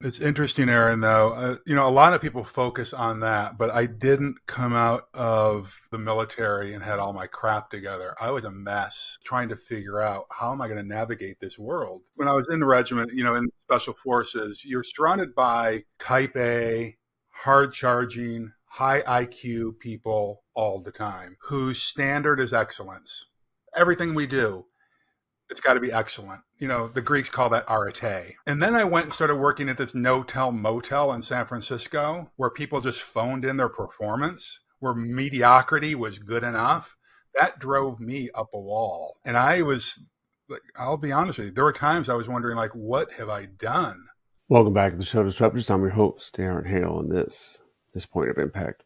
It's interesting, Aaron, though. A lot of people focus on that, but I didn't come out of the military and had all my crap together. I was a mess trying to figure out how am I going to navigate this world. When I was in the regiment, in special forces, you're surrounded by type A, hard charging, high IQ people all the time whose standard is excellence. Everything we do, it's got to be excellent. The Greeks call that arete. And then I went and started working at this no-tell motel in San Francisco where people just phoned in their performance, where mediocrity was good enough. That drove me up a wall. And I was, like, I'll be honest with you, there were times I was wondering, like, what have I done? Welcome back to the show Disruptors. I'm your host, Aaron Hale, and this Point of Impact.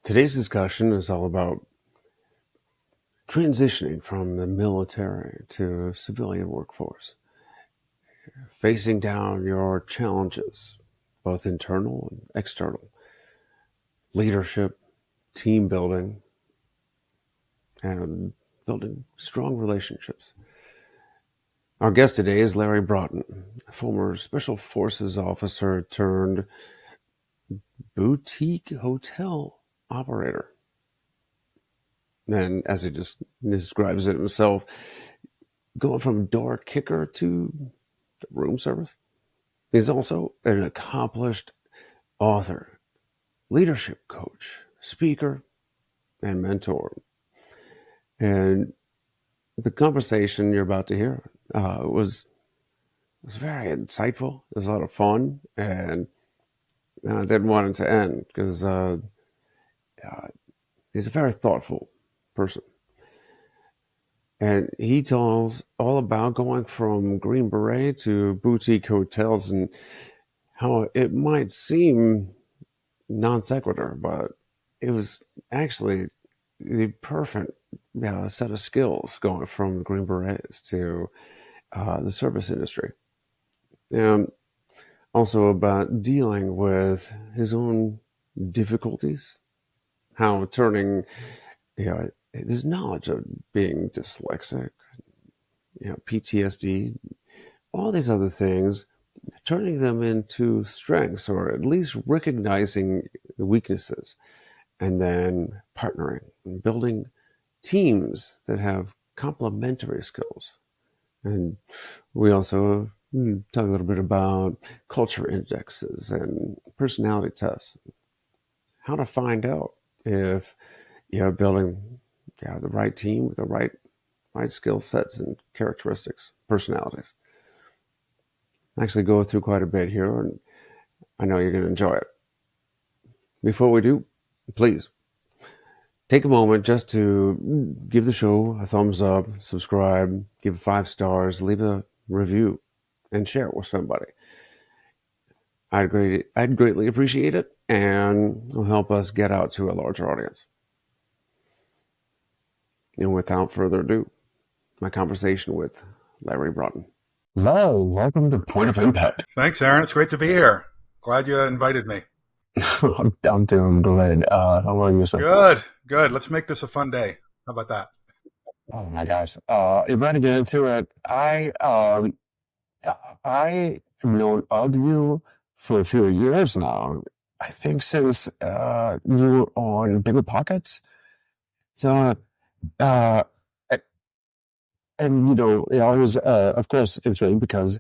Today's discussion is all about transitioning from the military to civilian workforce, facing down your challenges, both internal and external, leadership, team building, and building strong relationships. Our guest today is Larry Broughton, a former Special Forces officer turned boutique hotel operator. And as he just describes it himself, going from door kicker to room service. He's also an accomplished author, leadership coach, speaker, and mentor. And the conversation you're about to hear was very insightful. It was a lot of fun, and I didn't want it to end because he's a very thoughtful person. And he tells all about going from Green Beret to boutique hotels and how it might seem non sequitur, but it was actually the perfect set of skills going from Green Berets to the service industry. And also about dealing with his own difficulties, how turning his knowledge of being dyslexic, PTSD, all these other things, turning them into strengths, or at least recognizing the weaknesses, and then partnering and building teams that have complementary skills. And we also talk a little bit about culture indexes and personality tests, how to find out if you're building the right team with the right skill sets and characteristics, personalities. I actually go through quite a bit here, and I know you're going to enjoy it. Before we do, please take a moment just to give the show a thumbs up, subscribe, give 5 stars, leave a review, and share it with somebody. I'd greatly appreciate it, and it'll help us get out to a larger audience. And without further ado, my conversation with Larry Broughton. Hello, welcome to Point of Impact. Thanks, Aaron. It's great to be here. Glad you invited me. I'm doing good. How are you, sir? Good. Let's make this a fun day. How about that? Oh my gosh. If I get into it, I have known of you for a few years now. I think since you were on Bigger Pockets. So and I was of course intrigued because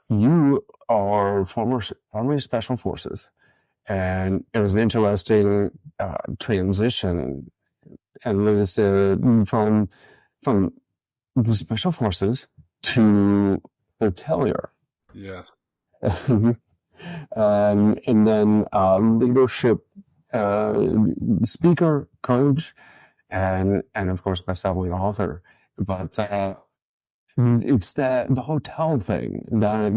you are former Army Special Forces, and it was an interesting transition, and it was from the Special Forces to hotelier. Yes. And then leadership speaker, coach, and of course best-selling author. But it's the hotel thing that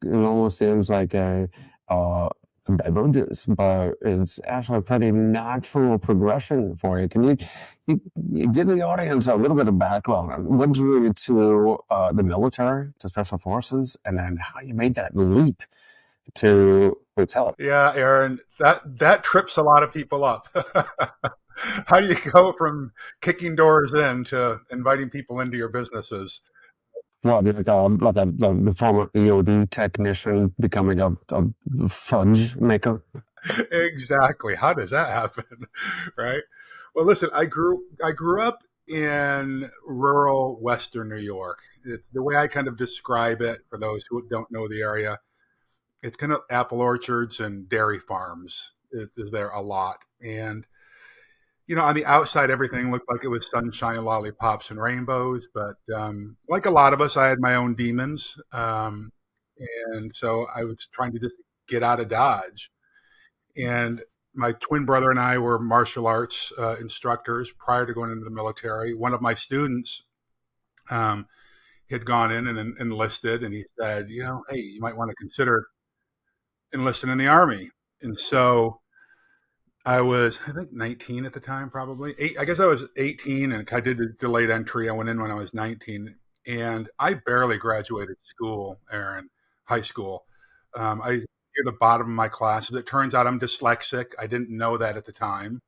it almost seems like a divergence, but it's actually a pretty natural progression for you. Can you give the audience a little bit of background on what drew you to the military, to Special Forces, and then how you made that leap to hotel? Yeah, Aaron, that trips a lot of people up. How do you go from kicking doors in to inviting people into your businesses? what, like a former EOD technician becoming a fudge maker? Exactly. How does that happen? Right. Well, listen, I grew up in rural Western New York. It's the way I kind of describe it for those who don't know the area. It's kind of apple orchards and dairy farms is there a lot. And on the outside, everything looked like it was sunshine, lollipops, and rainbows. But like a lot of us, I had my own demons. And so I was trying to just get out of Dodge. And my twin brother and I were martial arts instructors prior to going into the military. One of my students um, had gone in and enlisted, and he said, hey, you might want to consider enlisting in the Army. And so I was, I think, 19 at the time, probably. I guess I was 18, and I did the delayed entry. I went in when I was 19, and I barely graduated school, Aaron, high school. I near the bottom of my classes. It turns out I'm dyslexic. I didn't know that at the time.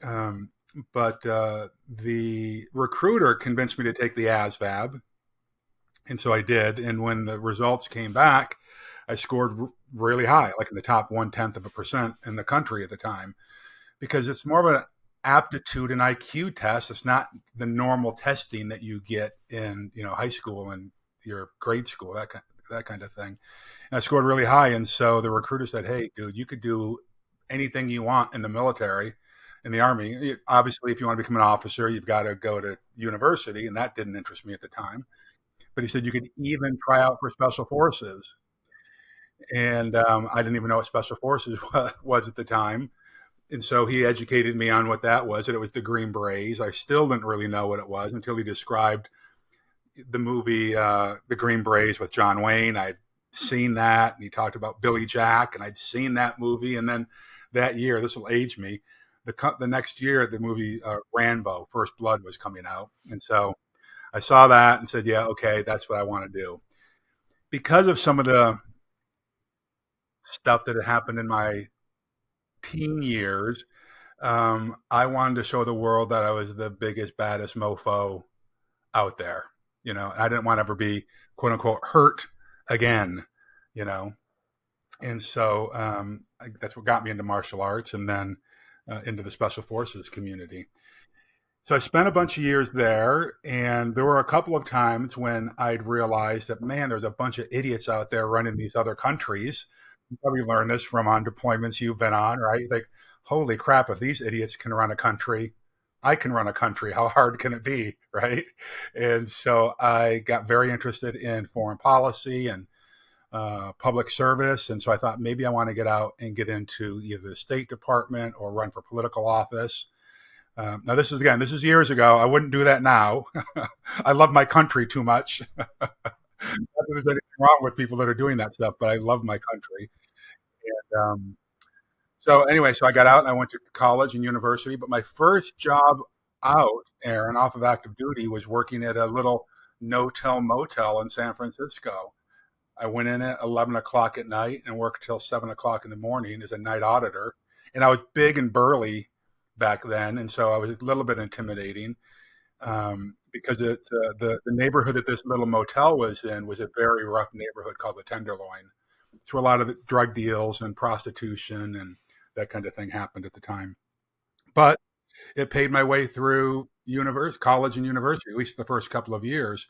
Um, but the recruiter convinced me to take the ASVAB, and so I did. And when the results came back, I scored really high, like in the top 0.1% in the country at the time, because it's more of an aptitude and IQ test. It's not the normal testing that you get in high school and your grade school, that kind of thing. And I scored really high, and so the recruiter said, "Hey, dude, you could do anything you want in the military, in the Army. Obviously, if you want to become an officer, you've got to go to university," and that didn't interest me at the time. But he said you could even try out for special forces, and I didn't even know what special forces was at the time. And so he educated me on what that was, and it was the Green Berets. I still didn't really know what it was until he described the movie The Green Berets with John Wayne. I'd seen that, and he talked about Billy Jack, and I'd seen that movie. And then that year, this will age me, the next year, the movie Rambo, First Blood, was coming out. And so I saw that and said, yeah, okay, that's what I want to do. Because of some of the stuff that had happened in my teen years, I wanted to show the world that I was the biggest, baddest mofo out there. I didn't want to ever be quote unquote hurt again, you know. And so that's what got me into martial arts and then into the special forces community. So I spent a bunch of years there, and there were a couple of times when I'd realized that, man, there's a bunch of idiots out there running these other countries. You probably learned this from on deployments you've been on, right? Like, holy crap, if these idiots can run a country, I can run a country. How hard can it be, right? And so I got very interested in foreign policy and public service. And so I thought maybe I want to get out and get into either the State Department or run for political office. Now, this is years ago. I wouldn't do that now. I love my country too much. Not that there's anything wrong with people that are doing that stuff, but I love my country. And so anyway, so I got out and I went to college and university. But my first job out, Aaron, off of active duty, was working at a little no-tell motel in San Francisco. I went in at 11 o'clock at night and worked till 7 o'clock in the morning as a night auditor. And I was big and burly back then, and so I was a little bit intimidating because the neighborhood that this little motel was in was a very rough neighborhood called the Tenderloin. It's where a lot of the drug deals and prostitution and that kind of thing happened at the time. But it paid my way through college and university, at least the first couple of years.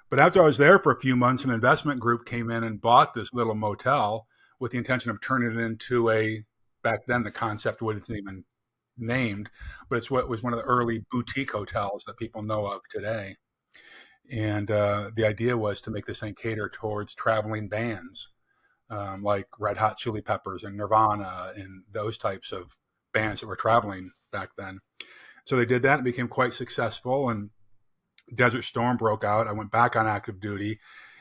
But after I was there for a few months, an investment group came in and bought this little motel with the intention of turning it into back then the concept wasn't even named, but it's what was one of the early boutique hotels that people know of today. And the idea was to make this thing cater towards traveling bands like Red Hot Chili Peppers and Nirvana and those types of bands that were traveling back then. So they did that and became quite successful. And Desert Storm broke out. I went back on active duty,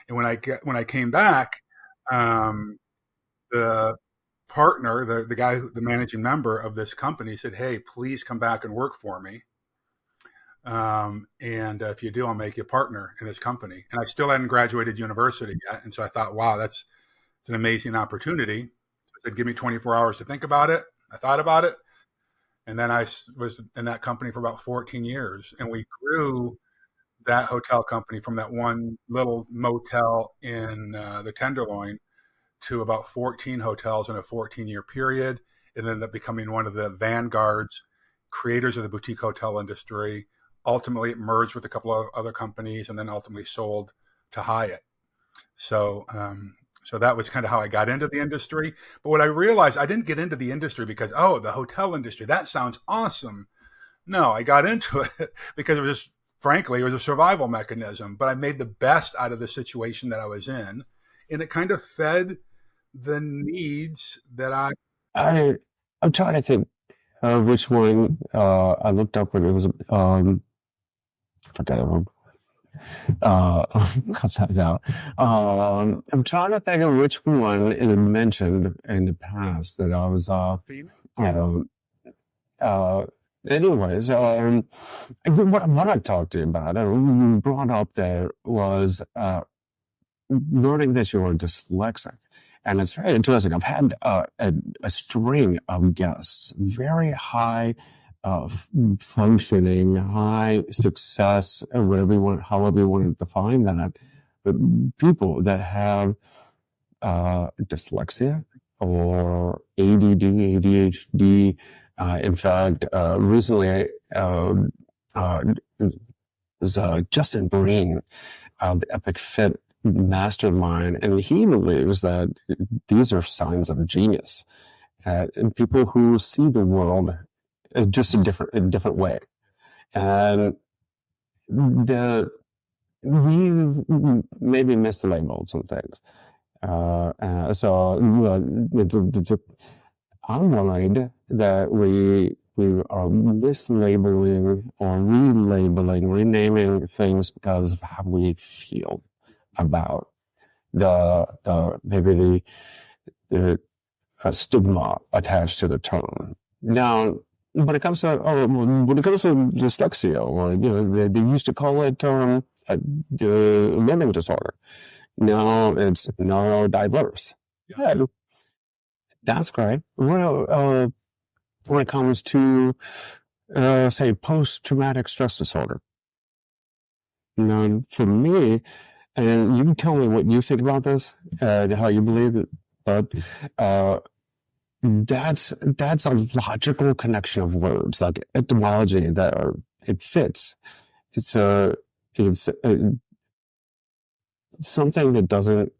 and when I came back, the partner, the guy, the managing member of this company, said, "Hey, please come back and work for me. And if you do, I'll make you a partner in this company." And I still hadn't graduated university yet, and so I thought, "Wow, it's an amazing opportunity." So I said, "Give me 24 hours to think about it." I thought about it, and then I was in that company for about 14 years, and we grew that hotel company from that one little motel in the Tenderloin to about 14 hotels in a 14-year period, and ended up becoming one of the vanguards, creators of the boutique hotel industry. Ultimately, it merged with a couple of other companies, and then ultimately sold to Hyatt. So, so that was kind of how I got into the industry. But what I realized, I didn't get into the industry because, oh, the hotel industry, that sounds awesome. No, I got into it because it was just, frankly, it was a survival mechanism. But I made the best out of the situation that I was in, and it kind of fed the needs that I. I I'm trying to think which one I looked up when it was I forgot it. Cuts that out. I'm trying to think of which one it mentioned in the past that I was uh, uh anyways, what I talked to you about and brought up there was learning that you're dyslexic. And it's very interesting. I've had a string of guests, very high functioning, high success, whatever you want, however you want to define that, but people that have dyslexia or ADD, ADHD. In fact, recently, was Justin Breen, the Epic Fit mastermind, and he believes that these are signs of genius. And people who see the world just a different way. And the we've maybe mislabeled some things. I'm worried that we are mislabeling or relabeling, renaming things because of how we feel about the maybe the stigma attached to the term. Now, when it comes to dyslexia, or they used to call it learning disorder. Now it's neurodiverse. Yeah, that's great. Well, when it comes to say post-traumatic stress disorder, for me, and you can tell me what you think about this, how you believe it, but that's a logical connection of words, like etymology it fits. It's something that doesn't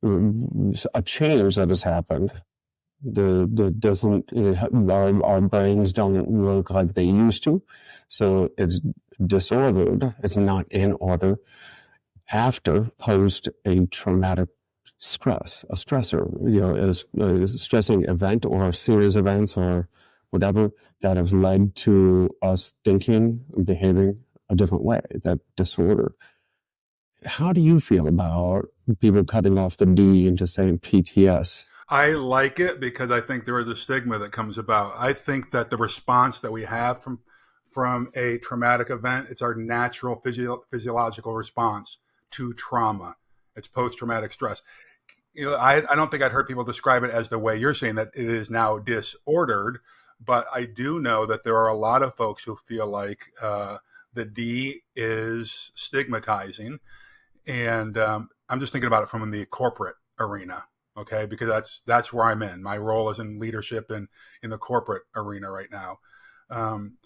a change that has happened. The doesn't our brains don't work like they used to, so it's disordered. It's not in order after post a traumatic stress, a stressor, a stressing event or a series of events or whatever that have led to us thinking and behaving a different way, that disorder. How do you feel about people cutting off the D and just saying PTS? I like it because I think there is a stigma that comes about. I think that the response that we have from a traumatic event, it's our natural physiological response to trauma. It's post-traumatic stress. I don't think I'd heard people describe it as the way you're saying, that it is now disordered, but I do know that there are a lot of folks who feel like the D is stigmatizing, and I'm just thinking about it from the corporate arena, okay? Because that's where I'm in. My role is in leadership in the corporate arena right now. Um,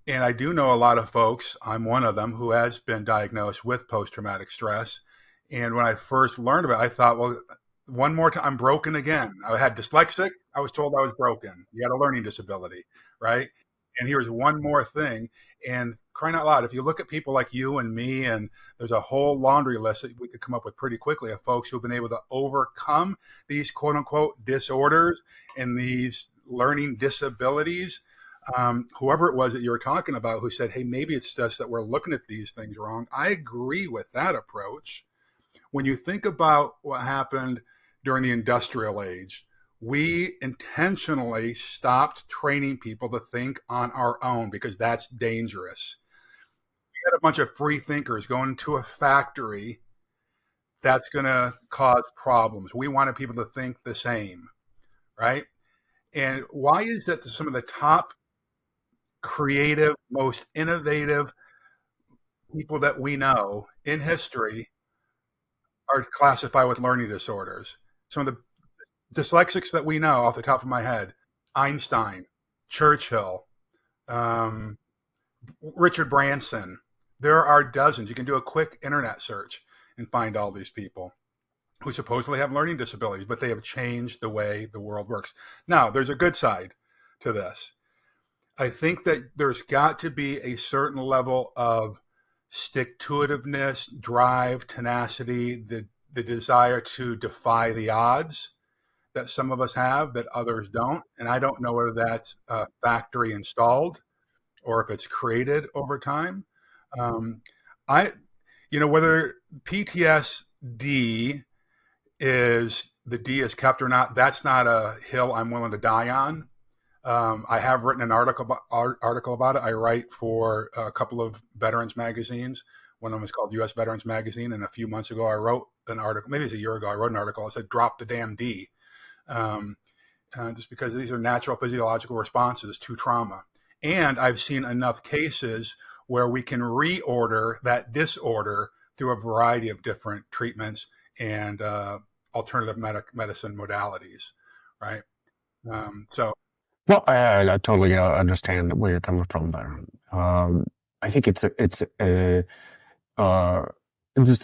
and I do know a lot of folks, I'm one of them, who has been diagnosed with post traumatic stress. And when I first learned about it, I thought, well, one more time, I'm broken again. I had dyslexic. I was told I was broken. You had a learning disability, right? And here's one more thing. And crying out loud, if you look at people like you and me, and there's a whole laundry list that we could come up with pretty quickly of folks who've been able to overcome these quote unquote disorders and these learning disabilities. Whoever it was that you were talking about who said, hey, maybe it's just that we're looking at these things wrong. I agree with that approach. When you think about what happened during the industrial age, we intentionally stopped training people to think on our own because that's dangerous. We had a bunch of free thinkers going to a factory. That's going to cause problems. We wanted people to think the same, right? And why is that some of the top creative, most innovative, people that we know in history are classified with learning disorders. Some of the dyslexics that we know off the top of my head: Einstein, Churchill, um, Richard Branson. There are dozens. You can do a quick internet search and find all these people who supposedly have learning disabilities, but they have changed the way the world works. Now, there's a good side to this. I think that there's got to be a certain level of stick-to-itiveness, drive, tenacity, the desire to defy the odds that some of us have that others don't. And I don't know whether that's factory installed or if it's created over time. Um, I, whether PTSD is the D is kept or not, that's not a hill I'm willing to die on. I have written an article about it. I write for a couple of veterans magazines. One of them is called U.S. Veterans Magazine. And a few months ago, I wrote an article, maybe it was a year ago, I wrote an article. I said, drop the damn D. Just because these are natural physiological responses to trauma. And I've seen enough cases where we can reorder that disorder through a variety of different treatments and alternative medicine modalities, right? So Well, I totally understand where you're coming from there. I think it's just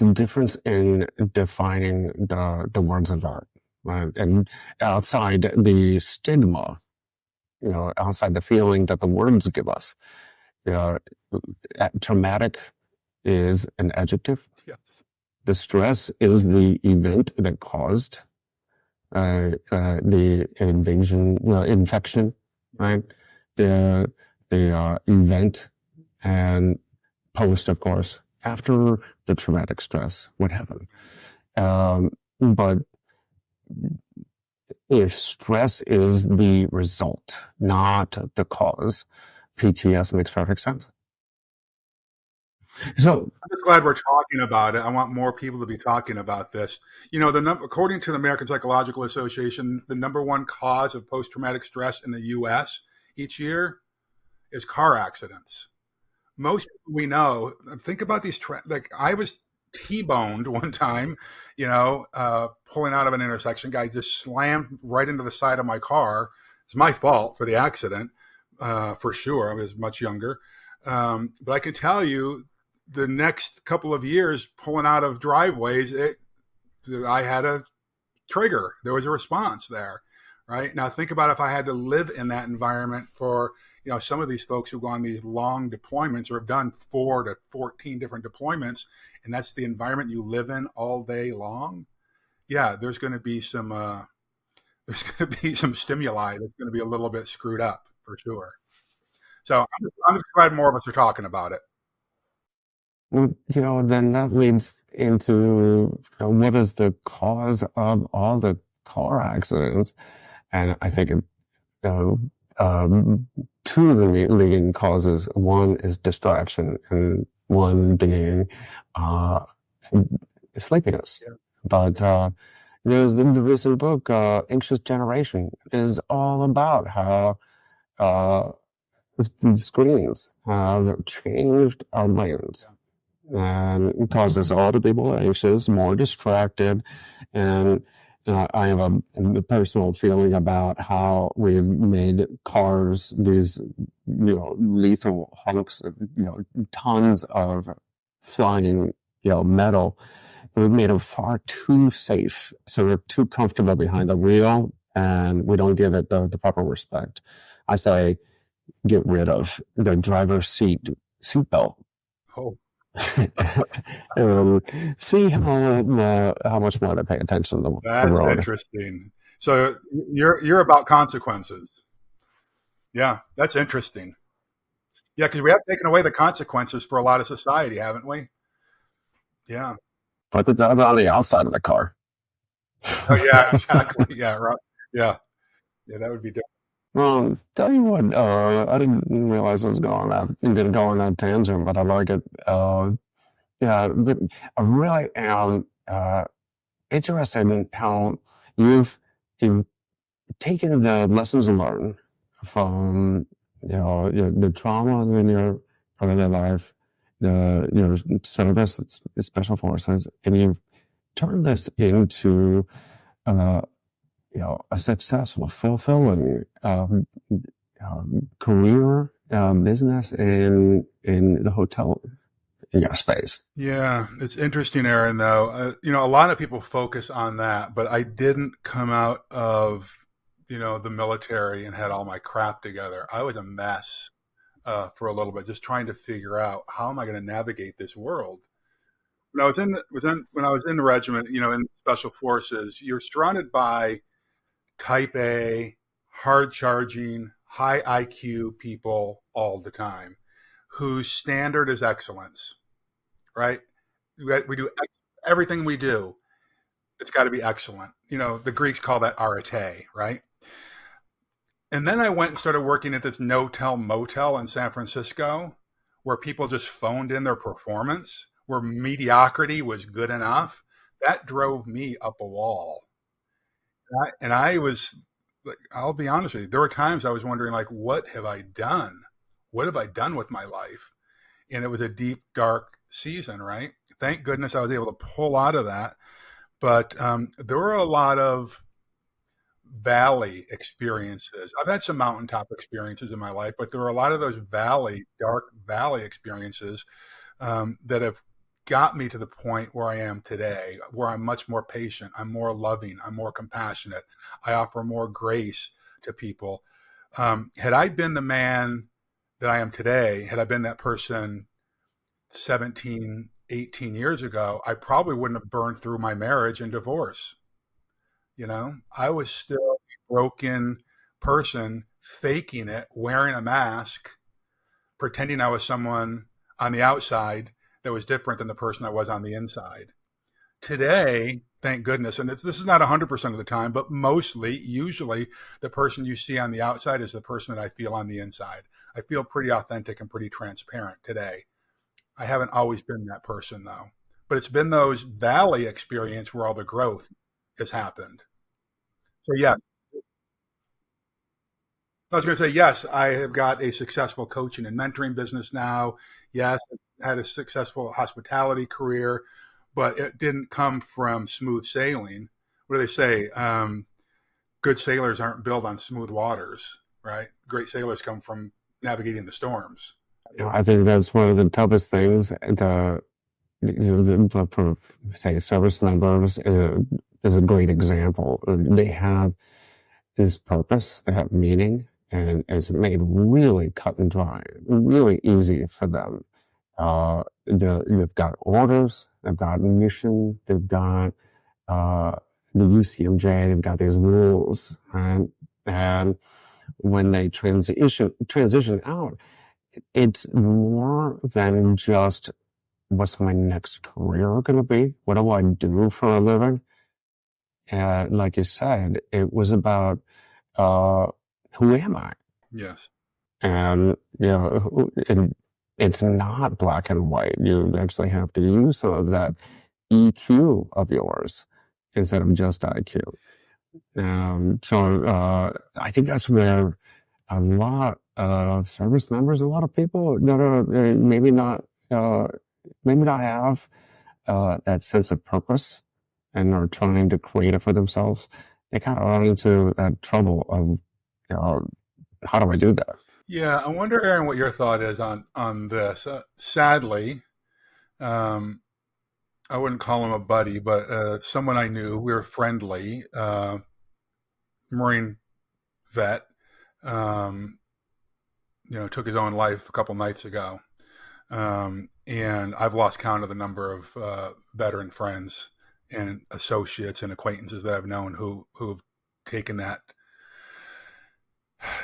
a difference in defining the words of art, right? And outside the stigma, outside the feeling that the words give us, traumatic is an adjective. yes. The stress is the event that caused the infection, right? The event, and post, of course, after the traumatic stress, what happened. But if stress is the result, not the cause, PTS makes perfect sense. So I'm just glad we're talking about it. I want more people to be talking about this. According to the American Psychological Association, the number one cause of post-traumatic stress in the U.S. each year is car accidents. Most people we know, think about these, like I was T-boned one time, pulling out of an intersection. Guy just slammed right into the side of my car. It's my fault for the accident, for sure. I was much younger. But I can tell you, the next couple of years pulling out of driveways, I had a trigger. There was a response there, right? Now think about if I had to live in that environment for, some of these folks who go on these long deployments or have done 4 to 14 different deployments, and that's the environment you live in all day long. Yeah, there's going to be some stimuli that's going to be a little bit screwed up for sure. So I'm just glad more of us are talking about it. then that leads into what is the cause of all the car accidents, and I think two of the leading causes. One is distraction, and one being sleepiness. Yeah. But there's the recent book, Anxious Generation, is all about how the screens have changed our brains. And it causes us all to be more anxious, more distracted, and I have a personal feeling about how we've made cars these, lethal hunks, tons of flying, metal. We've made them far too safe, so we're too comfortable behind the wheel, and we don't give it the proper respect. I say, get rid of the driver's seatbelt. Oh. See how much more to pay attention to the That's road. interesting. So you're about consequences. Yeah, that's interesting. Yeah, because we have taken away the consequences for a lot of society, haven't we? Yeah. Put it on the outside of the car. Oh yeah, exactly. Yeah, right. Yeah, that would be different. Well, tell you what, I didn't realize I was going on that tangent, but I like it. Yeah, but I really am interested in how you've taken the lessons learned from the trauma in your everyday life, service, it's special forces, and you turn this into uh, a successful, fulfilling career, business in the hotel space. Yeah, it's interesting, Aaron, though. A lot of people focus on that, but I didn't come out of, the military and had all my crap together. I was a mess for a little bit, just trying to figure out how am I going to navigate this world. When I was in the regiment, in special forces, you're surrounded by type A, hard charging, high IQ people all the time whose standard is excellence, right? We do everything we do. It's got to be excellent. The Greeks call that arete, right? And then I went and started working at this no-tell motel in San Francisco where people just phoned in their performance, where mediocrity was good enough. That drove me up a wall. And I was, like, I'll be honest with you, there were times I was wondering, like, what have I done? What have I done with my life? And it was a deep, dark season, right? Thank goodness I was able to pull out of that. But there were a lot of valley experiences. I've had some mountaintop experiences in my life, but there were a lot of those dark valley experiences that have got me to the point where I am today, where I'm much more patient, I'm more loving, I'm more compassionate, I offer more grace to people. Had I been the man that I am today, had I been that person 17, 18 years ago, I probably wouldn't have burned through my marriage and divorce. I was still a broken person, faking it, wearing a mask, pretending I was someone on the outside that was different than the person I was on the inside. Today, thank goodness, and this is not 100% of the time, but mostly, usually, the person you see on the outside is the person that I feel on the inside. I feel pretty authentic and pretty transparent today. I haven't always been that person, though. But it's been those valley experience where all the growth has happened. So, yeah, I was going to say, yes, I have got a successful coaching and mentoring business now. Yes, I had a successful hospitality career, but it didn't come from smooth sailing. What do they say? Good sailors aren't built on smooth waters, right? Great sailors come from navigating the storms. I think that's one of the toughest things. For say service members is a great example. They have this purpose, they have meaning, and it's made really cut and dry, really easy for them. They've got orders, they've got mission, they've got uh, the UCMJ, they've got these rules, right? And when they transition out, it's more than just what's my next career going to be? What do I do for a living? And like you said, it was about uh, who am I? Yes. And and it's not black and white. You actually have to use some of that EQ of yours instead of just IQ. I think that's where a lot of service members, a lot of people that are uh, maybe not have that sense of purpose and are trying to create it for themselves. They kind of run into that trouble of, how do I do that? Yeah, I wonder, Aaron, what your thought is on this. Sadly, um, I wouldn't call him a buddy, but someone I knew. We were friendly. Marine vet. Um, took his own life a couple nights ago. And I've lost count of the number of veteran friends and associates and acquaintances that I've known who've taken that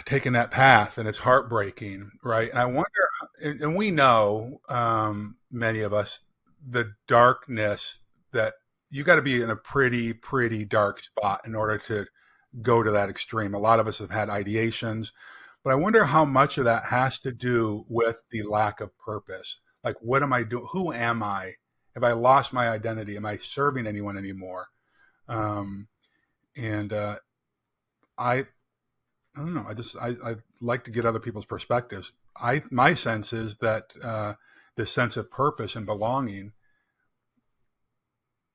taken that path, and it's heartbreaking, right? And I wonder, and we know, many of us, the darkness that you got to be in a pretty dark spot in order to go to that extreme. A lot of us have had ideations, but I wonder how much of that has to do with the lack of purpose. Like, what am I doing? Who am I? Have I lost my identity? Am I serving anyone anymore? Um, and I I don't know. I like to get other people's perspectives. My sense is that this sense of purpose and belonging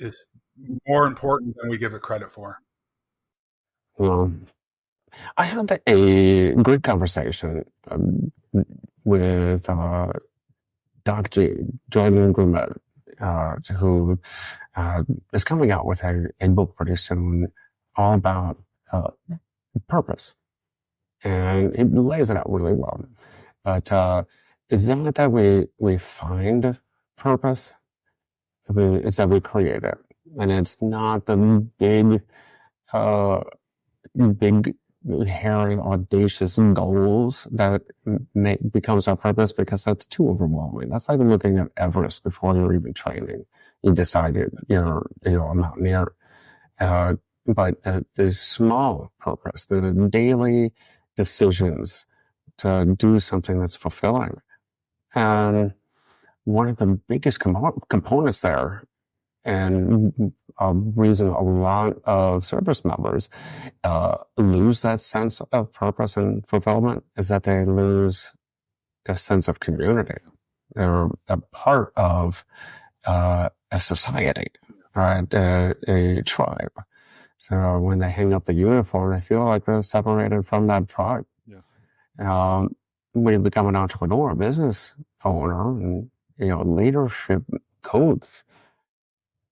is more important than we give it credit for. Well, I had a great conversation with Dr. Jordan Grumet, who is coming out with a book pretty soon all about purpose. And it lays it out really well. But it's not that we find purpose, it's that we create it. And it's not the big, hairy, audacious goals that becomes our purpose, because that's too overwhelming. That's like looking at Everest before you're even training. You decided you're a mountaineer. But the small purpose, the daily decisions to do something that's fulfilling. And one of the biggest components there, and a reason a lot of service members lose that sense of purpose and fulfillment, is that they lose a sense of community. They're a part of a society, right? A tribe. So when they hang up the uniform, they feel like they're separated from that tribe. Yeah. When you become an entrepreneur, a business owner, and leadership coach,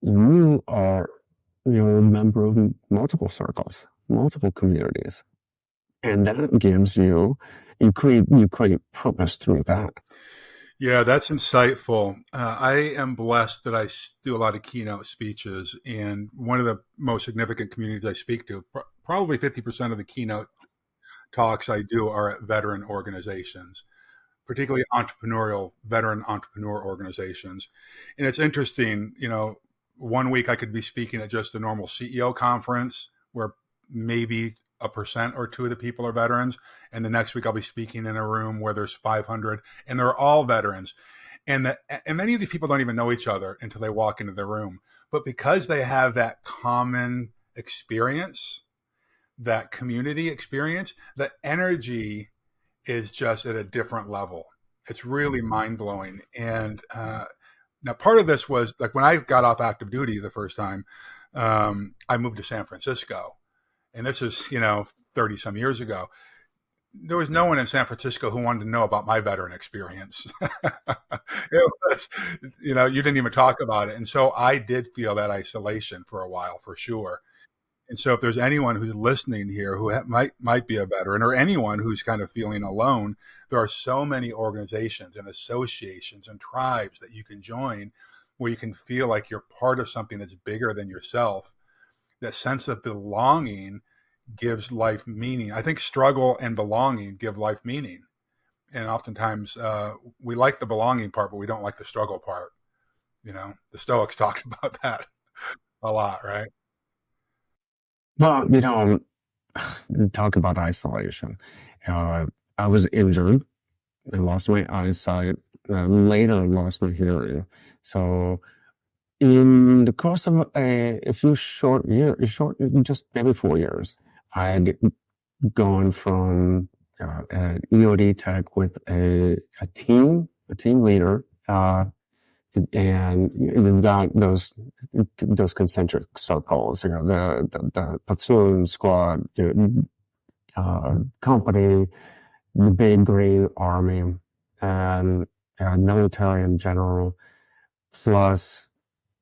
you are a member of multiple circles, multiple communities, and that gives you create purpose through that. Yeah, that's insightful. I am blessed that I do a lot of keynote speeches, and one of the most significant communities I speak to, probably 50% of the keynote talks I do are at veteran organizations, particularly veteran entrepreneur organizations. And it's interesting, 1 week I could be speaking at just a normal CEO conference where maybe 1% or 2% of the people are veterans. And the next week I'll be speaking in a room where there's 500 and they're all veterans. And many of these people don't even know each other until they walk into the room. But because they have that common experience, that community experience, the energy is just at a different level. It's really mind blowing. And now part of this was like when I got off active duty the first time, I moved to San Francisco. And this is, 30 some years ago. There was no one in San Francisco who wanted to know about my veteran experience. It was, you didn't even talk about it. And so I did feel that isolation for a while, for sure. And so if there's anyone who's listening here who might be a veteran, or anyone who's kind of feeling alone, there are so many organizations and associations and tribes that you can join where you can feel like you're part of something that's bigger than yourself. That sense of belonging gives life meaning. I think struggle and belonging give life meaning. And oftentimes we like the belonging part, but we don't like the struggle part. The Stoics talked about that a lot, right? Well, talk about isolation. I was injured. I lost my eyesight. Later, lost my hearing. So in the course of a few short years, just maybe 4 years, I had gone from an EOD tech with a team leader, and we've got those concentric circles, the platoon, squad, company, the big green army, and military in general, plus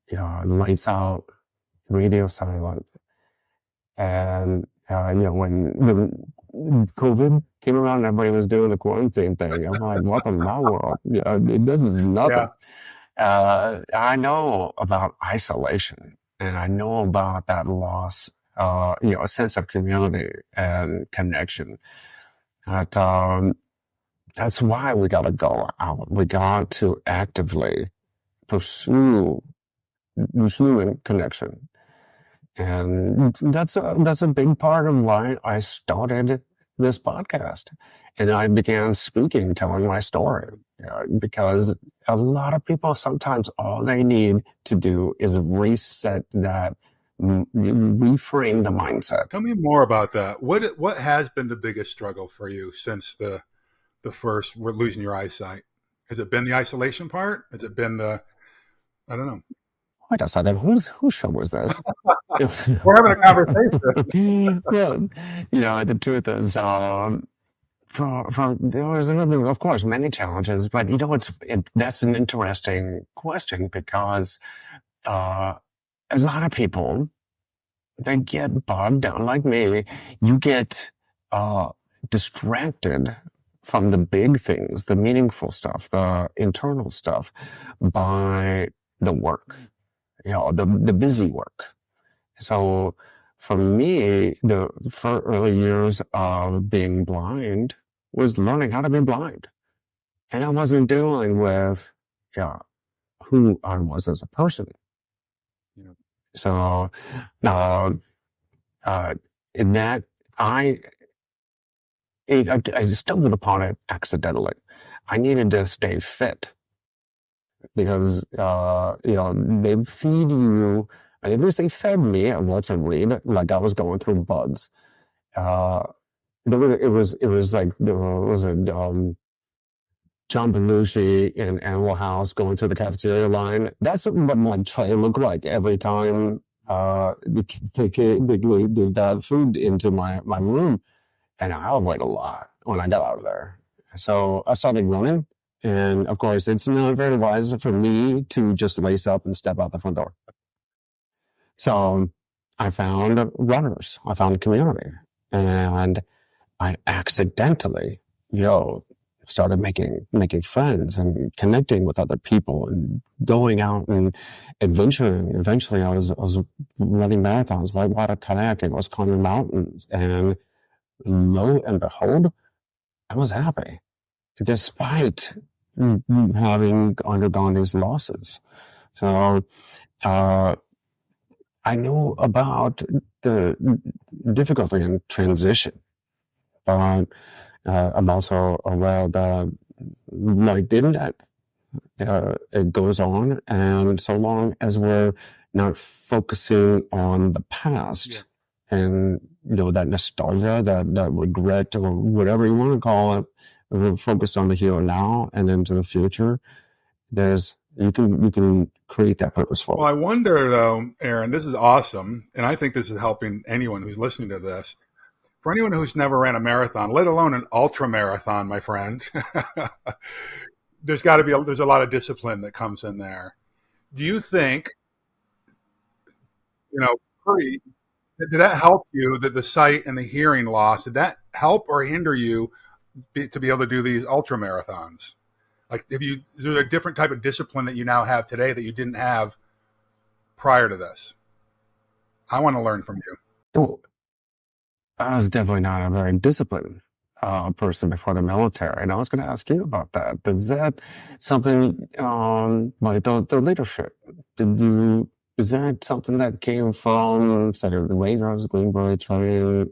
lights out, radio silent. And when COVID came around and everybody was doing the quarantine thing, I'm like, welcome to my world. This is nothing. Yeah. I know about isolation, and I know about that loss, a sense of community and connection. That's why we got to go out. We got to actively pursue human connection. And that's a big part of why I started this podcast. And I began speaking, telling my story, because a lot of people, sometimes all they need to do is reset that, reframe the mindset. Tell me more about that. What has been the biggest struggle for you since the first, we're losing your eyesight? Has it been the isolation part? Has it been I don't know. Wait a second, whose show was this? We're having a conversation. Well, the truth is, there was, of course, many challenges, but that's an interesting question because uh, a lot of people, they get bogged down like me. You get uh, distracted from the big things, the meaningful stuff, the internal stuff, by the work, the busy work. So for me, for early years of being blind was learning how to be blind. And I wasn't dealing with, yeah, who I was as a person. Yeah. So, uh, uh, in that, I, I stumbled upon it accidentally. I needed to stay fit because, they feed you, at least they fed me what to read, like I was going through buds. Uh, it was like, there was a, John Belushi in Animal House going through the cafeteria line. That's what my tray looked like every time they got food into my room. And I would wait a lot when I got out of there. So I started running. And of course, it's not very wise for me to just lace up and step out the front door. So I found runners. I found a community. And I accidentally, started making friends and connecting with other people and going out and adventuring. Eventually, I was running marathons, whitewater kayaking, I was climbing mountains, and lo and behold, I was happy despite having undergone these losses. So I knew about the difficulty in transition, but I'm also aware that life didn't end. It goes on, and so long as we're not focusing on the past and that nostalgia, that regret, or whatever you want to call it, we're focused on the here and now and into the future. You can create that purposeful. Well, I wonder though, Aaron, this is awesome, and I think this is helping anyone who's listening to this. For anyone who's never ran a marathon, let alone an ultra marathon, my friend, there's a lot of discipline that comes in there. Do you think, Curry, did that help you, that the sight and the hearing loss, did that help or hinder you to be able to do these ultra marathons? Like, is there a different type of discipline that you now have today that you didn't have prior to this? I want to learn from you. Well, I was definitely not a very disciplined person before the military, and I was going to ask you about that. Is that something like the leadership? Is that something that came from, say, the Rangers, Green Beret training,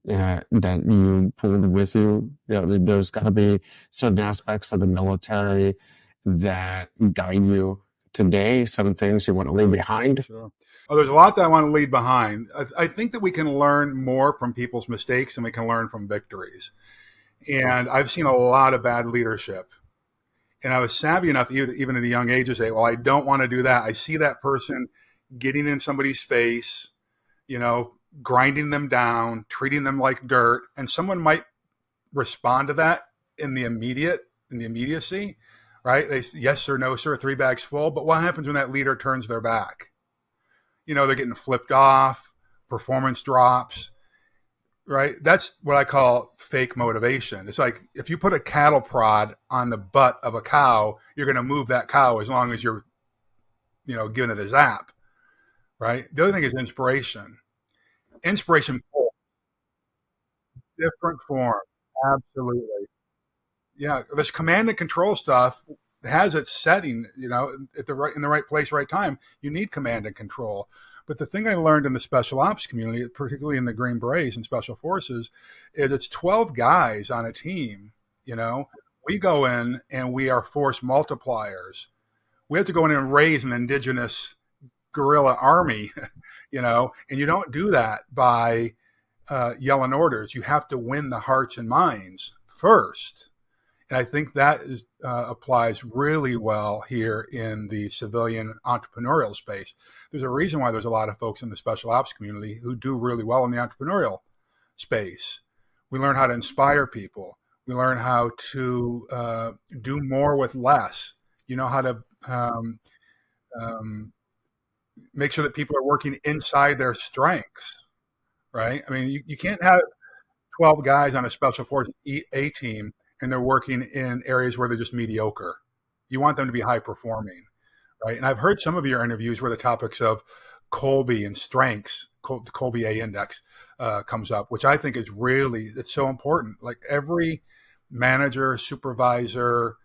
that you pulled with you? There's got to be certain aspects of the military that guide you today, some things you want to leave behind. Sure. Oh, there's a lot that I want to leave behind. I think that we can learn more from people's mistakes than we can learn from victories. And I've seen a lot of bad leadership. And I was savvy enough, even at a young age, to say, well, I don't want to do that. I see that person getting in somebody's face, grinding them down, treating them like dirt. And someone might respond to that in the immediacy, right? They say, yes, sir, no, sir, 3 bags full. But what happens when that leader turns their back? They're getting flipped off, performance drops, right? That's what I call fake motivation. It's like if you put a cattle prod on the butt of a cow, you're going to move that cow as long as you're, giving it a zap, right? The other thing is inspiration. Inspiration, different form. Absolutely. Yeah. This command and control stuff has its setting, in the right place, right time. You need command and control. But the thing I learned in the special ops community, particularly in the Green Berets and Special Forces, is it's 12 guys on a team. We go in and we are force multipliers. We have to go in and raise an indigenous guerrilla army, and you don't do that by yelling orders. You have to win the hearts and minds first. And I think that applies really well here in the civilian entrepreneurial space. There's a reason why there's a lot of folks in the special ops community who do really well in the entrepreneurial space. We learn how to inspire people. We learn how to do more with less. You know how to um, make sure that people are working inside their strengths, right? I mean, you can't have 12 guys on a special forces A team and they're working in areas where they're just mediocre. You want them to be high performing, right? And I've heard some of your interviews where the topics of Colby and strengths, Colby A index, comes up, which I think is really, it's so important. Like every manager, supervisor,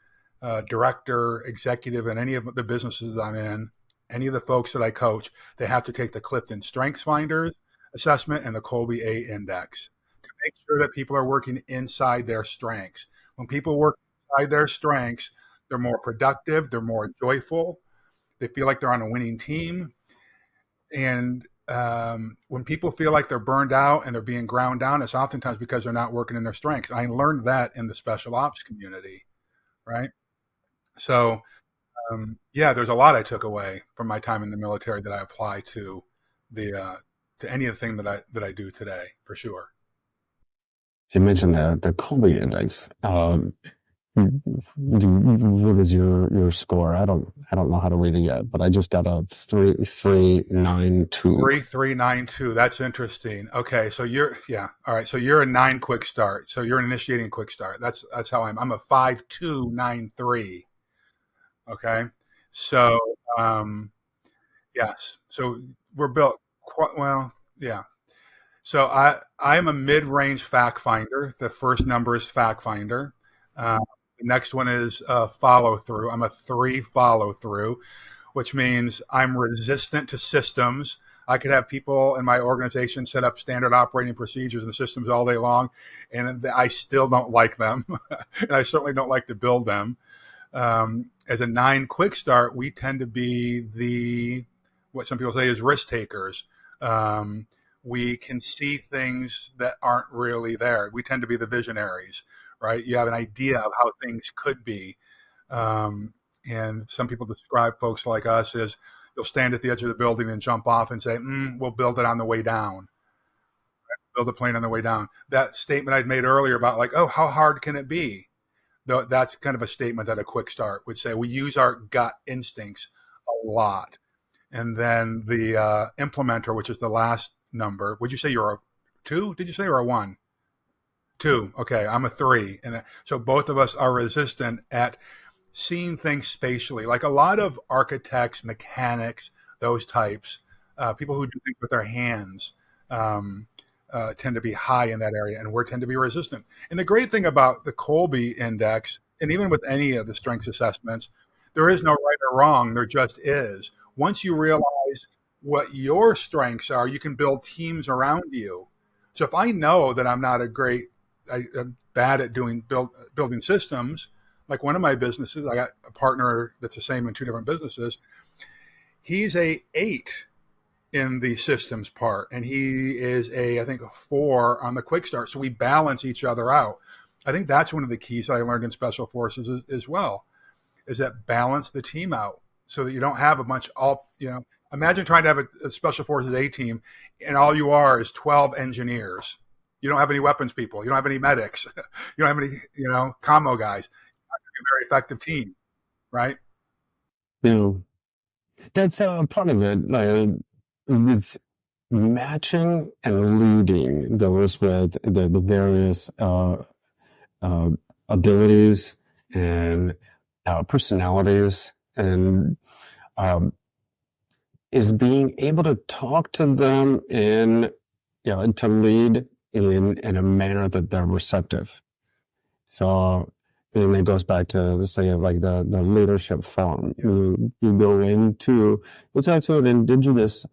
director, executive in any of the businesses I'm in, any of the folks that I coach, they have to take the Clifton Strengths Finders assessment and the Colby A index to make sure that people are working inside their strengths. When people work inside their strengths, they're more productive, they're more joyful, they feel like they're on a winning team. And when people feel like they're burned out and they're being ground down, it's oftentimes because they're not working in their strengths. I learned that in the special ops community, right? So, yeah, there's a lot I took away from my time in the military that I apply the to any of the thing that I do today, for sure. You mentioned the Colby index. What is your score? I don't know how to read it yet, but I just got a 3,392. 3,392. That's interesting. Okay, so all right. So you're a 9 quick start. So you're an initiating quick start. That's how I'm a 5,293. Okay, so yes. So we're built quite well. Yeah. So I'm a mid-range fact finder. The first number is fact finder. The next one is follow through. I'm a 3 follow through, which means I'm resistant to systems. I could have people in my organization set up standard operating procedures and systems all day long, and I still don't like them. And I certainly don't like to build them. As a 9 quick start, we tend to be what some people say is risk takers. We can see things that aren't really there. We tend to be the visionaries, right? You have an idea of how things could be. And some people describe folks like us as you'll stand at the edge of the building and jump off and say, we'll build it on the way down. Build a plane on the way down. That statement I'd made earlier about like, oh, how hard can it be? That's kind of a statement that a quick start would say. We use our gut instincts a lot. And then the implementer, which is the last number, would you say you're a 2? Did you say, or a 1? 2. Okay, I'm a 3. And so both of us are resistant at seeing things spatially. Like a lot of architects, mechanics, those types, people who do things with their hands, tend to be high in that area, and we tend to be resistant. And the great thing about the Colby index, and even with any of the strengths assessments, there is no right or wrong. There just is. Once you realize what your strengths are, you can build teams around you. So if I know that I'm not I'm bad at building systems, like one of my businesses, I got a partner that's the same in 2 different businesses. He's a 8 in the systems part, and he is I think a 4 on the quick start. So we balance each other out. I think that's one of the keys that I learned in special forces as well, is that balance the team out so that you don't have a bunch imagine trying to have a special forces A team and all you are is 12 engineers. You don't have any weapons people. You don't have any medics. You don't have any, commo guys. A very effective team, right? That's part of it. It's matching and leading those with the various abilities and personalities, and is being able to talk to them and to lead in a manner that they're receptive. So, and it goes back to, let's say, like the leadership forum. You go into, let's say, to an indigenous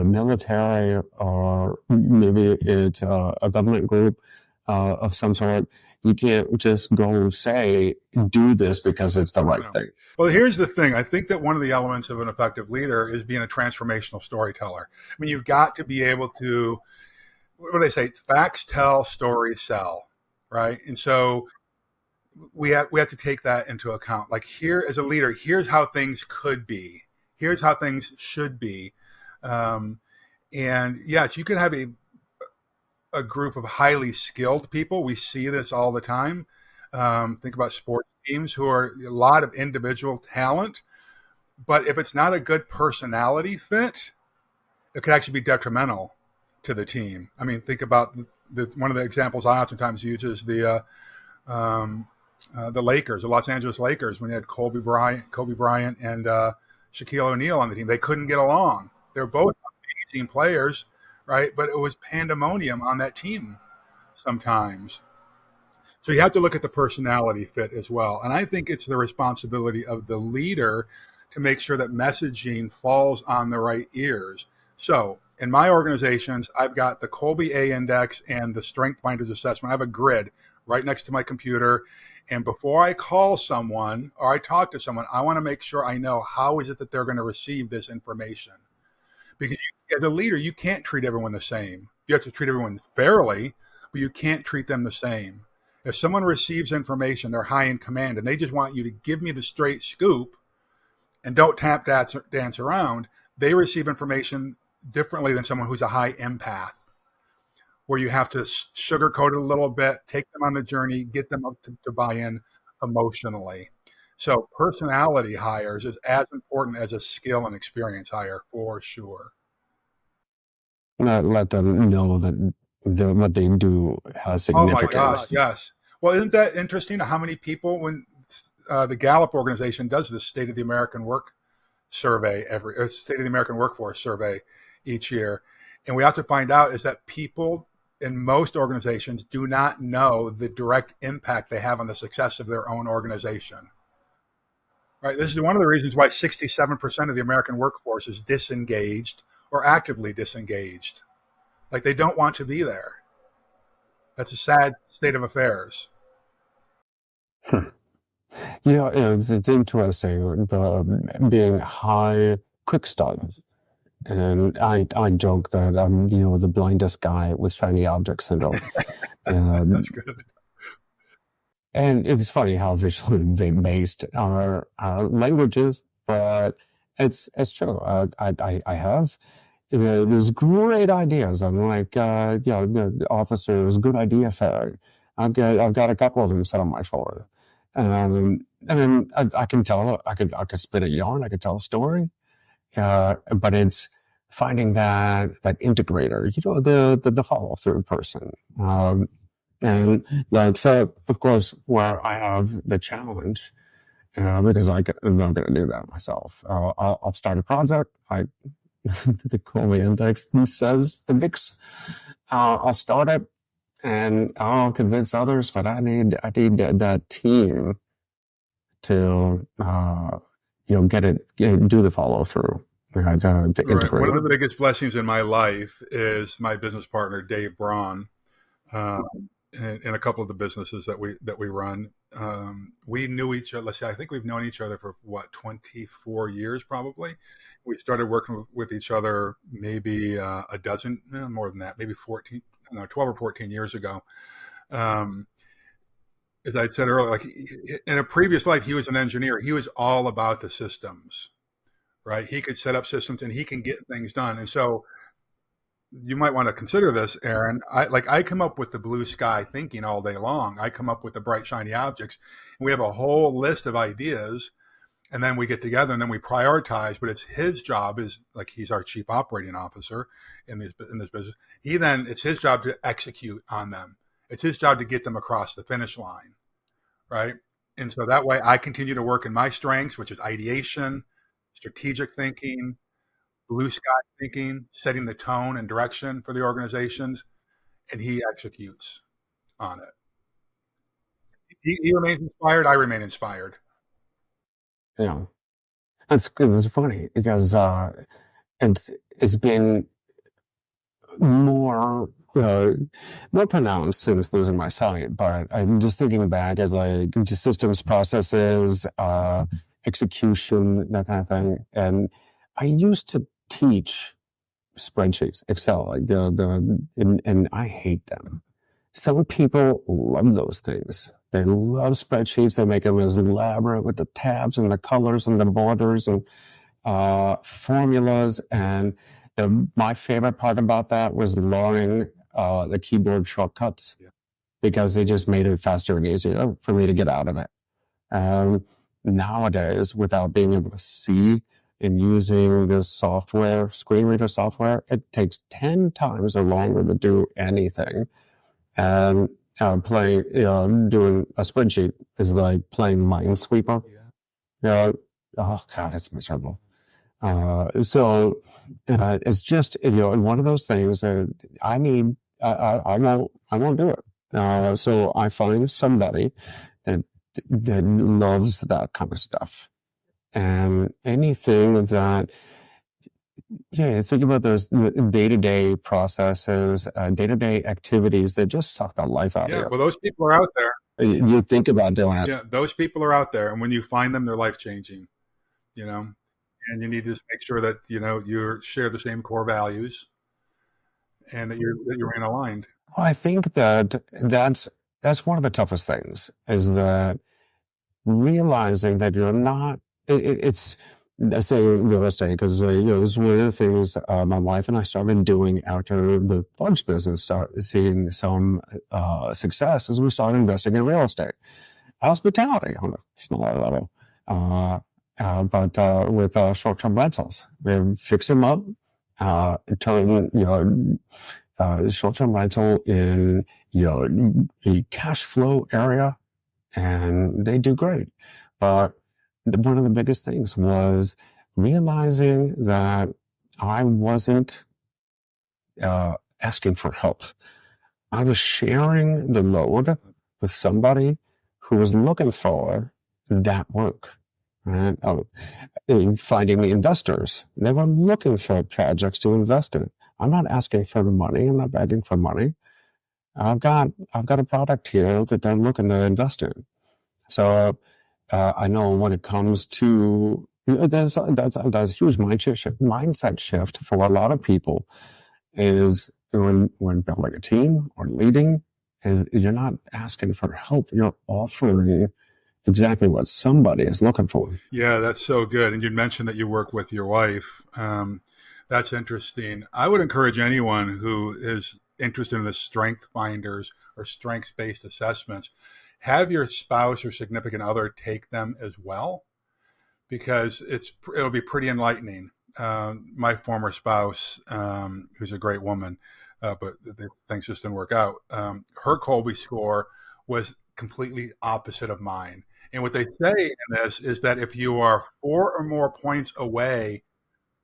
military, or maybe it's a government group of some sort. You can't just go say, do this because it's the right thing. Well, here's the thing. I think that one of the elements of an effective leader is being a transformational storyteller. I mean, you've got to be able to, what do they say? Facts tell, stories sell, right? And so we have to take that into account. Like, here as a leader, here's how things could be. Here's how things should be. Um, and yes, you can have a group of highly skilled people. We see this all the time. Think about sports teams who are a lot of individual talent, but if it's not a good personality fit, it could actually be detrimental to the team. I mean, think about one of the examples I oftentimes use is the Lakers, the Los Angeles Lakers, when they had Kobe Bryant, and Shaquille O'Neal on the team. They couldn't get along. They're both amazing players, right? But it was pandemonium on that team sometimes. So you have to look at the personality fit as well. And I think it's the responsibility of the leader to make sure that messaging falls on the right ears. So in my organizations, I've got the Colby A Index and the Strength Finders Assessment. I have a grid right next to my computer. And before I call someone or I talk to someone, I want to make sure I know how is it that they're going to receive this information. Because as a leader, you can't treat everyone the same. You have to treat everyone fairly, but you can't treat them the same. If someone receives information, they're high in command, and they just want you to give me the straight scoop and don't tap dance around, they receive information differently than someone who's a high empath, where you have to sugarcoat it a little bit, take them on the journey, get them up to buy in emotionally. So personality hires is as important as a skill and experience hire, for sure. Let them know that what they do has Oh my gosh, significance. yes. Well, isn't that interesting how many people, when the Gallup organization does the State of the American Work survey State of the American Workforce survey each year, and we have to find out is that people in most organizations do not know the direct impact they have on the success of their own organization. Right? This is one of the reasons why 67% of the American workforce is disengaged or actively disengaged. Like, they don't want to be there. That's a sad state of affairs. Yeah, it's interesting, being high quick start. And I joke that I'm, the blindest guy with shiny object syndrome. That's Um, good. and it's funny how visually based our language is, but it's true. I have these great ideas. I'm like, the officers, good idea fair. I've got a couple of them set on my shoulder. And I can tell, I could spit a yarn, I could tell a story. But it's finding that integrator, the follow through person. And that's, of course, where I have the challenge, because I'm not going to do that myself. I'll start a project. The Colby Index says the mix. I'll start it and I'll convince others, but I need that team to, get it, do the follow through. To integrate. Right. One of the biggest blessings in my life is my business partner, Dave Braun, in a couple of the businesses that we run. We knew each other. Let's say, I think we've known each other for 24 years, probably. We started working with each other maybe a dozen, more than that, maybe 12 or 14 years ago. As I said earlier, like, in a previous life, he was an engineer. He was all about the systems, right? He could set up systems and he can get things done. And so you might want to consider this, Aaron. I come up with the blue sky thinking all day long. I come up with the bright, shiny objects. And we have a whole list of ideas, and then we get together and then we prioritize. But it's his job, is like, he's our chief operating officer in this business. It's his job to execute on them. It's his job to get them across the finish line, right? And so that way I continue to work in my strengths, which is ideation, strategic thinking, blue sky thinking, setting the tone and direction for the organizations, and he executes on it. He remains inspired. I remain inspired. Yeah, that's good. It's funny because it's been more pronounced since losing my sight. But I'm just thinking back at like just systems, processes, execution, that kind of thing. And I used to teach spreadsheets, Excel, like and I hate them. Some people love those things. They love spreadsheets. They make them as elaborate with the tabs and the colors and the borders and formulas. And my favorite part about that was learning the keyboard shortcuts, because they just made it faster and easier for me to get out of it. Nowadays, without being able to see and using this software, screen reader software, it takes 10 times or longer to do anything. And doing a spreadsheet is like playing Minesweeper. Oh God, it's miserable. So it's just, one of those things that I won't do it. So I find somebody that loves that kind of stuff, and anything that, think about those day-to-day processes, day-to-day activities that just suck the life out of you. Well, those people are out there. You think about doing it. Yeah, those people are out there, and when you find them, they're life-changing. And you need to make sure that you share the same core values, and that you're in aligned. Well, I think that's one of the toughest things, is that realizing that you're not. It's I say real estate because it was one of the things my wife and I started doing after the fudge business started seeing some success, as we started investing in real estate, hospitality on a smaller level, but with short-term rentals. We fix them up, turn short-term rental in a cash flow area, and they do great. But one of the biggest things was realizing that I wasn't asking for help. I was sharing the load with somebody who was looking for that work. Right? Finding the investors. They were looking for projects to invest in. I'm not asking for the money. I'm not begging for money. I've got a product here that they're looking to invest in. So I know when it comes to that's a huge mindset shift for a lot of people, is when building a team or leading, is you're not asking for help. You're offering exactly what somebody is looking for. Yeah, that's so good. And you mentioned that you work with your wife. That's interesting. I would encourage anyone who is interested in the strength finders or strengths-based assessments, have your spouse or significant other take them as well, because it'll be pretty enlightening. My former spouse, who's a great woman, but things just didn't work out. Her Colby score was completely opposite of mine. And what they say in this is that if you are 4 or more points away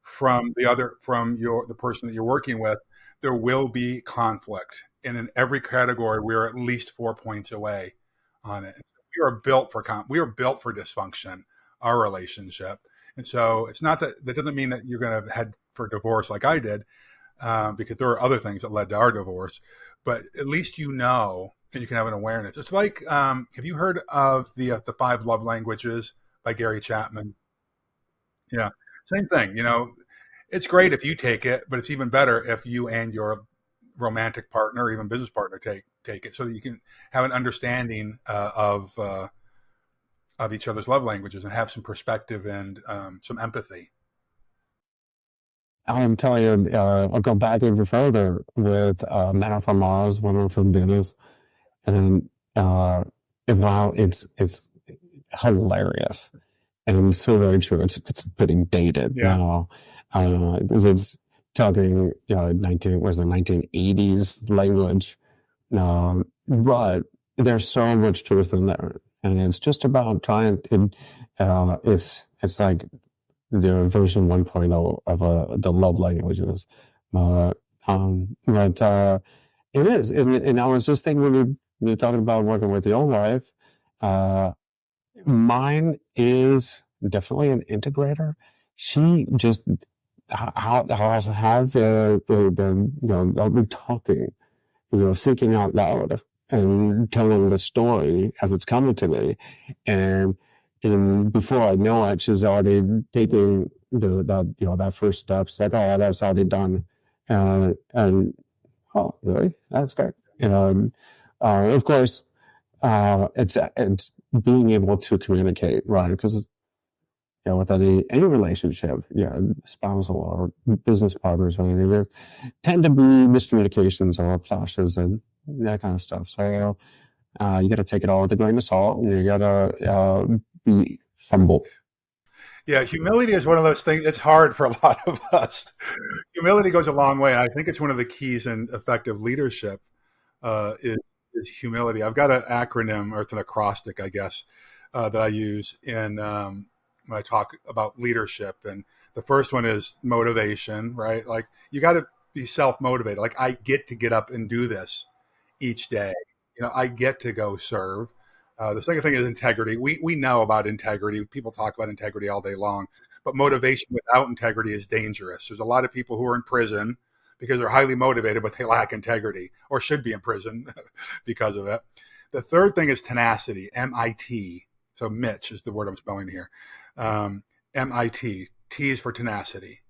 from the person that you're working with, there will be conflict. And in every category, we're at least 4 points away on it. We are built for dysfunction, our relationship. And so it's not that doesn't mean that you're going to head for divorce like I did, because there are other things that led to our divorce. But at least and you can have an awareness. It's like, have you heard of the 5 love languages by Gary Chapman? Yeah, same thing. It's great if you take it, but it's even better if you and your romantic partner or even business partner take it, so that you can have an understanding of each other's love languages and have some perspective and some empathy. I am telling you, I'll go back even further with Men Are From Mars, Women Are From Venus, and while it's hilarious and so very true, it's pretty dated now, because it's talking 1980s language, but there's so much truth in there, and it's just about trying to. It's like the version 1.0 of the love languages, but it is, and I was just thinking when you're talking about working with your wife, mine is definitely an integrator. She just has I'll be talking, thinking out loud and telling the story as it's coming to me, and before I know it, she's already taking that first step. Said, "Oh, that's already done," and Oh, really? That's good. Of course, it's being able to communicate, right? Because with any relationship, spousal or business partners or anything, there tend to be miscommunications or clashes and that kind of stuff. So you got to take it all with a grain of salt, and you got to be humble. Yeah, humility is one of those things. It's hard for a lot of us. Humility goes a long way. I think it's one of the keys in effective leadership. Is humility. I've got an acronym, or it's an acrostic, I guess, that I use when I talk about leadership. And the first one is motivation, right? Like you got to be self motivated. Like I get to get up and do this each day. I get to go serve. The second thing is integrity. We know about integrity. People talk about integrity all day long, but motivation without integrity is dangerous. There's a lot of people who are in prison because they're highly motivated, but they lack integrity, or should be in prison because of it. The third thing is tenacity, MIT. So Mitch is the word I'm spelling here. MIT. T is for tenacity.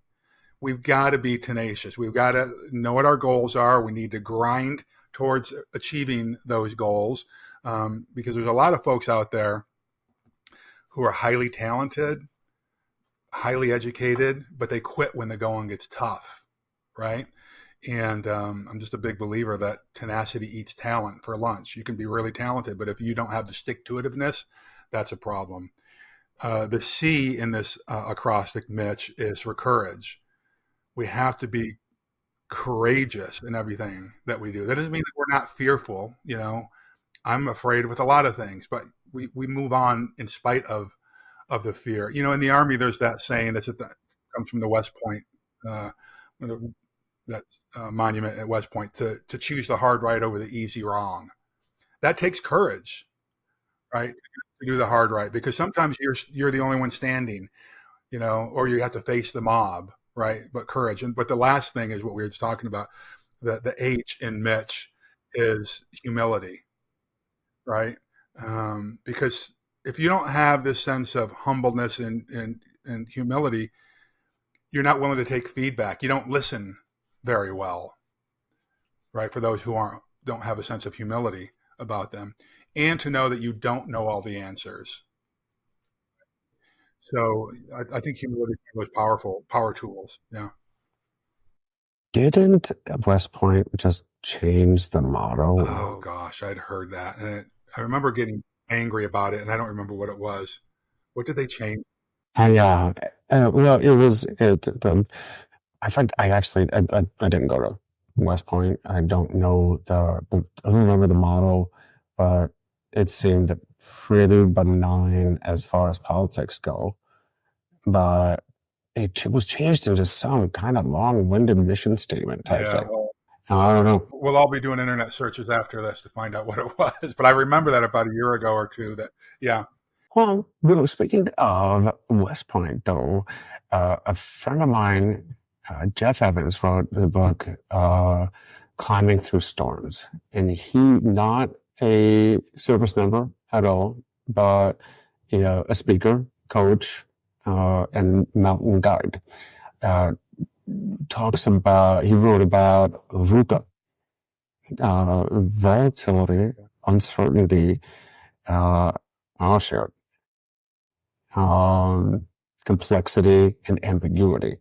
We've got to be tenacious. We've got to know what our goals are. We need to grind towards achieving those goals, because there's a lot of folks out there who are highly talented, highly educated, but they quit when the going gets tough, right? And I'm just a big believer that tenacity eats talent for lunch. You can be really talented, but if you don't have the stick to itiveness, that's a problem. The C in this acrostic, Mitch, is for courage. We have to be courageous in everything that we do. That doesn't mean that we're not fearful. I'm afraid with a lot of things, but we move on in spite of the fear. In the Army, there's that saying comes from the West Point, uh, that monument at West Point, to choose the hard right over the easy wrong. That takes courage, right? To do the hard right, because sometimes you're the only one standing, or you have to face the mob, right? But courage. But the last thing is what we were just talking about. The H in Mitch is humility, right? Because if you don't have this sense of humbleness and humility, you're not willing to take feedback. You don't listen very well, right? For those who don't have a sense of humility about them, and to know that you don't know all the answers. So I think humility was powerful, power tools. Yeah. Didn't West Point just change the Oh motto? gosh, I'd heard that, and I remember getting angry about it, and I don't remember what it was. What did they change? And well, it was it. I find I didn't go to West Point. I don't know I don't remember the motto, but it seemed pretty benign as far as politics go. But it was changed into some kind of long-winded mission statement type Yeah, thing. well, I don't know. we'll all be doing internet searches after this to find out what it was. But I remember that about a year ago or two. That yeah, Well, speaking of West Point, though, a friend of mine, Jeff Evans, wrote the book "Climbing Through Storms," and he not a service member at all, but a speaker, coach, and mountain guide. Uh, he wrote about VUCA, volatility, uncertainty, I'll share complexity and ambiguity.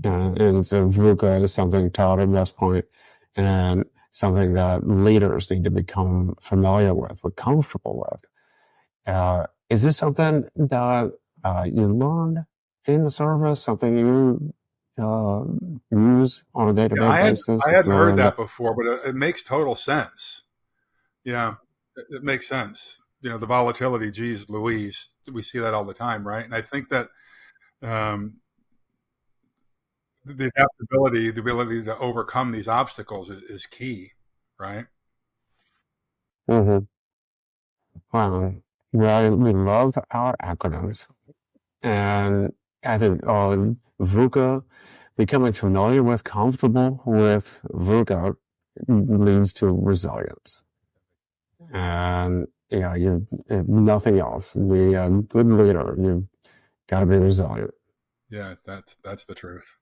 And so VUCA is something taught at West Point and something that leaders need to become familiar with, or comfortable with. Is this something that you learned in the service, something you use on a yeah. day-to-day basis? I hadn't heard that before, but it makes total sense. Yeah, it makes sense. The volatility. Geez, Louise, we see that all the time, right? And I think that um, the adaptability, the ability to overcome these obstacles is key, right? Mm-hmm. Well, we love our acronyms. And I think VUCA, becoming familiar with, comfortable with VUCA leads to resilience. And if nothing else, be a good leader. You got to be resilient. Yeah, that's the truth.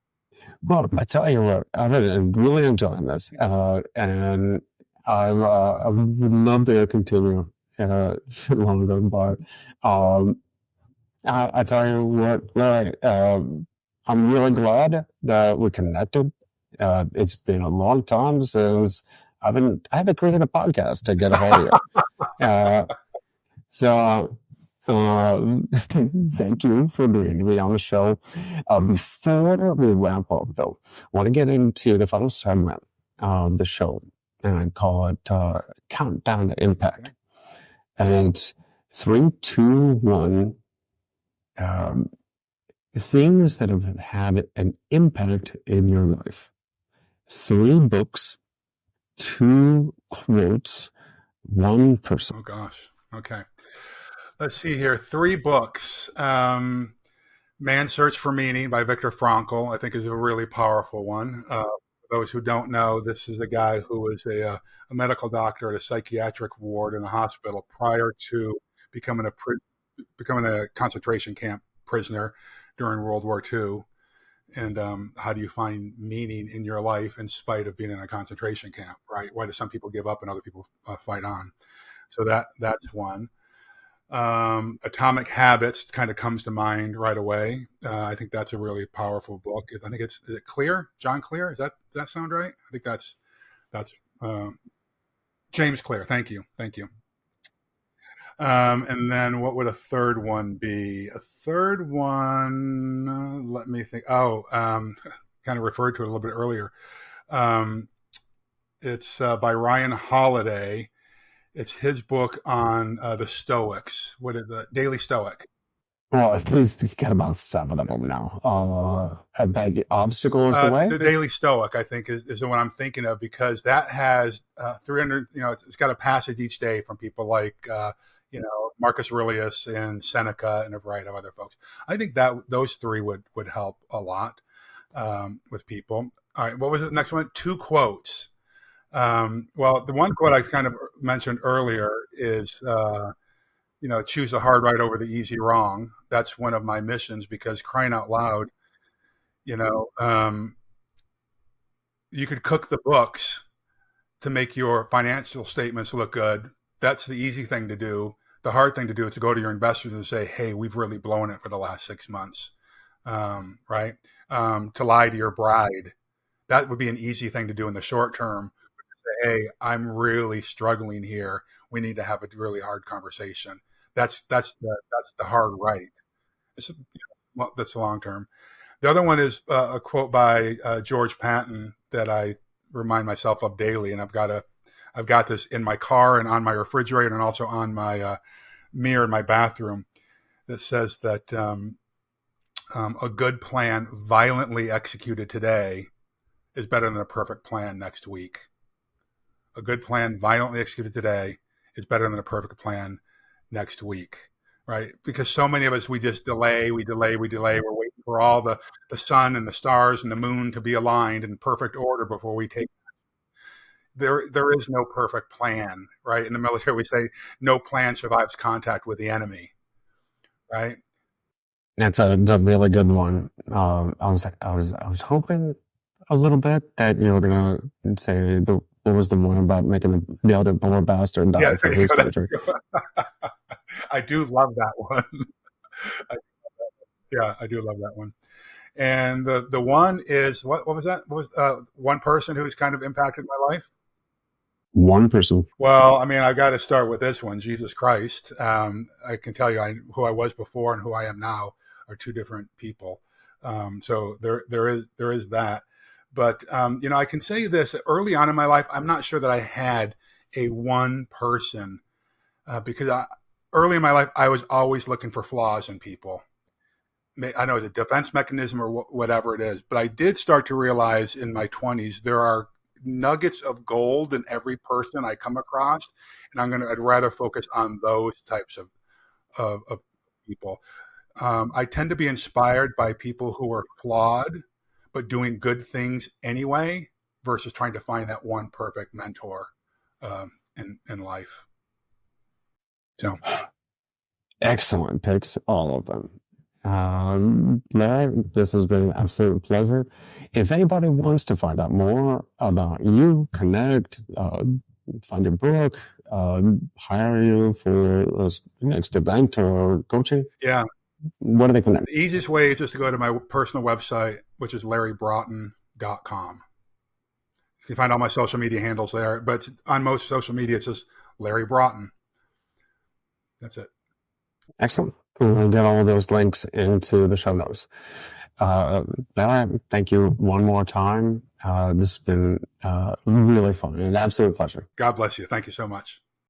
Well, I tell you what, I've been really enjoying this, and I would love to continue longer, but um, I tell you what, Larry, I'm really glad that we connected. It's been a long time since I haven't created a podcast to get a hold of you. Uh, so, thank you for being me on the show. Before we wrap up, though, I want to get into the final segment of the show, and I call it Countdown to Impact. And it's 3, 2, 1. Um, Things that have had an impact in your life. 3 books, 2 quotes, 1 person. Oh gosh. Okay. Let's see here. 3 books. Man's Search for Meaning by Viktor Frankl, I think, is a really powerful one. For those who don't know, this is a guy who was a medical doctor at a psychiatric ward in a hospital prior to becoming becoming a concentration camp prisoner during World War II. And how do you find meaning in your life in spite of being in a concentration camp, right? Why do some people give up and other people fight on? So that's one. Atomic Habits kind of comes to mind right away. I think that's a really powerful book. I think is it Clear? John Clear? Does that sound right? I think that's uh, James Clear. Thank you, thank you. And then what would a third one be? A third one, let me think. Oh, kind of referred to it a little bit earlier. Um, it's by Ryan Holiday. It's his book on the Stoics. What is the Daily Stoic? Well, at least you got about 7 of them now. I bet the obstacle is the way. The Daily Stoic, I think, is the one I'm thinking of because that has 300. It's got a passage each day from people like Marcus Aurelius and Seneca and a variety of other folks. I think that those 3 would help a lot with people. All right, what was the next one? 2 quotes. Well, the one quote I kind of mentioned earlier is, choose the hard right over the easy wrong. That's one of my missions because crying out loud, you know, um, you could cook the books to make your financial statements look good. That's the easy thing to do. The hard thing to do is to go to your investors and say, hey, we've really blown it for the last 6 months, right? To lie to your bride. That would be an easy thing to do in the short term. Hey, I'm really struggling here. We need to have a really hard conversation. That's the hard right. It's, that's the long term. The other one is a quote by George Patton that I remind myself of daily, and I've got this in my car and on my refrigerator and also on my mirror in my bathroom that says that a good plan violently executed today is better than a perfect plan next week. A good plan violently executed today is better than a perfect plan next week, right? Because so many of us, we just delay, we delay, we delay. We're waiting for all the sun and the stars and the moon to be aligned in perfect order before we take. There is no perfect plan, right? In the military, we say no plan survives contact with the enemy, right? That's a really good one. I was hoping a little bit that you were gonna say what was the one about making the other poor bastard Yeah, die for there you his go. country. I do love that one. Yeah, I do love that one. And the one is what was that? What was one person who's kind of impacted my life? 1 person. Well, I mean, I've got to start with this one, Jesus Christ. I can tell you who I was before and who I am now are 2 different people. So there is that. But I can say this early on in my life, I'm not sure that I had a one person because early in my life, I was always looking for flaws in people. I know it's a defense mechanism or whatever it is, but I did start to realize in my 20s there are nuggets of gold in every person I come across, and I'd rather focus on those types of people. I tend to be inspired by people who are flawed but doing good things anyway, versus trying to find that one perfect mentor in life. So Excellent picks, all of them. Larry, this has been an absolute pleasure. If anybody wants to find out more about you, connect, find your book, hire you for next event or coaching, Yeah. what do they connect? The easiest way is just to go to my personal website, which is larrybroughton.com. You can find all my social media handles there, but on most social media, it's just Larry Broughton. That's it. Excellent. We'll get all of those links into the show notes. Larry, thank you one more time. This has been really fun, an absolute pleasure. God bless you. Thank you so much.